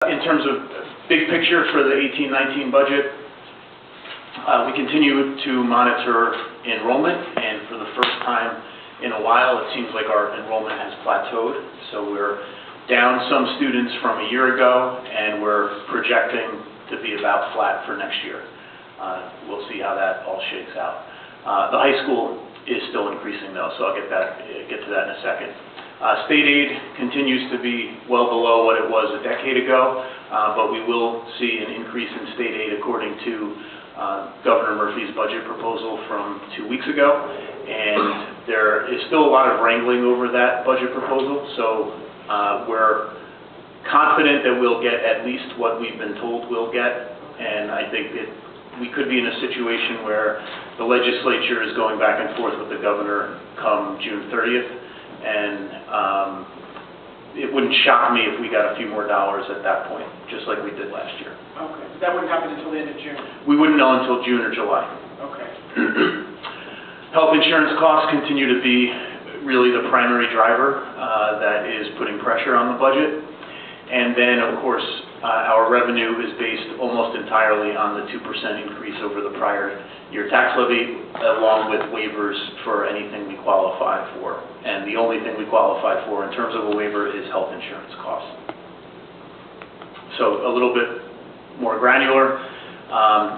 In terms of big picture for the 18-19 budget, we continue to monitor enrollment, and for the first time in a while, it seems like our enrollment has plateaued. So we're down some students from a year ago, and we're projecting to be about flat for next year. We'll see how that all shakes out. The high school is still increasing though, so I'll get to that in a second. State aid continues to be well below what it was a decade ago, but we will see an increase in state aid according to Governor Murphy's budget proposal from 2 weeks ago, and there is still a lot of wrangling over that budget proposal, so we're confident that we'll get at least what we've been told we'll get, and I think that we could be in a situation where the legislature is going back and forth with the governor come June 30th, and it wouldn't shock me if we got a few more dollars at that point, just like we did last year. Okay, but that wouldn't happen until the end of June? We wouldn't know until June or July. Okay. Health insurance costs continue to be really the primary driver that is putting pressure on the budget. And then, of course, our revenue is based almost entirely on the 2% increase over the prior year tax levy, along with waivers for anything we qualify for. And the only thing we qualify for in terms of a waiver is health insurance costs. So a little bit more granular.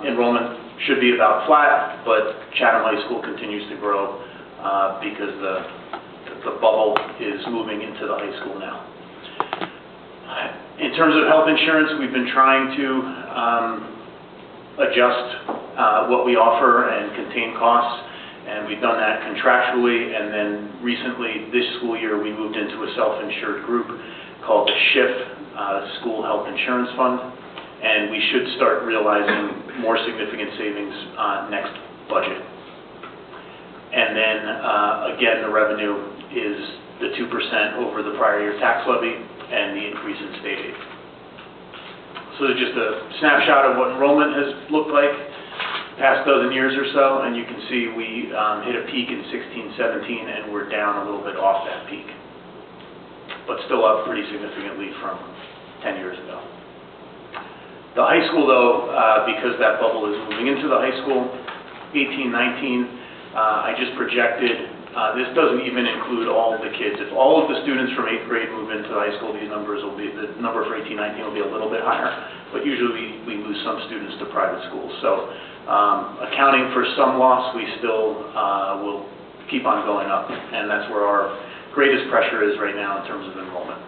Enrollment should be about flat, but Chatham High School continues to grow because the bubble is moving into the high school now. In terms of health insurance, we've been trying to adjust what we offer and contain costs, and we've done that contractually, and then recently, this school year, we moved into a self-insured group called the SHIF, School Health Insurance Fund, and we should start realizing more significant savings next budget. And then, again, the revenue is the 2% over the prior year tax levy and the increase in state aid. So just a snapshot of what enrollment has looked like past dozen years or so, and you can see we hit a peak in 16-17, and we're down a little bit off that peak, but still up pretty significantly from 10 years ago. The high school, though, because that bubble is moving into the high school, 18-19, I just projected. This doesn't even include all of the kids. If all of the students from 8th grade move into the high school, the number for 18-19 will be a little bit higher, but usually we lose some students to private schools. So accounting for some loss, we still will keep on going up, and that's where our greatest pressure is right now in terms of enrollment.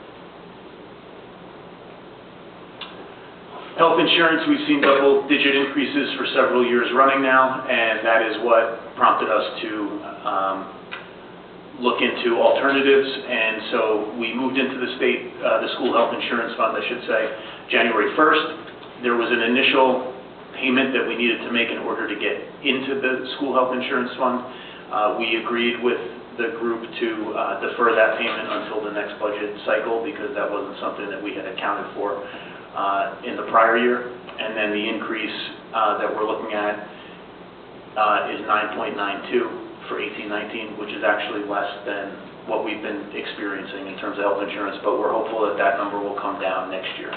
Health insurance, we've seen double-digit increases for several years running now, and that is what prompted us to look into alternatives, and so we moved into the School Health Insurance Fund, I should say, January 1st. There was an initial payment that we needed to make in order to get into the School Health Insurance Fund. We agreed with the group to defer that payment until the next budget cycle because that wasn't something that we had accounted for in the prior year. And then the increase that we're looking at is 9.92 for 18-19, which is actually less than what we've been experiencing in terms of health insurance, but we're hopeful that that number will come down next year.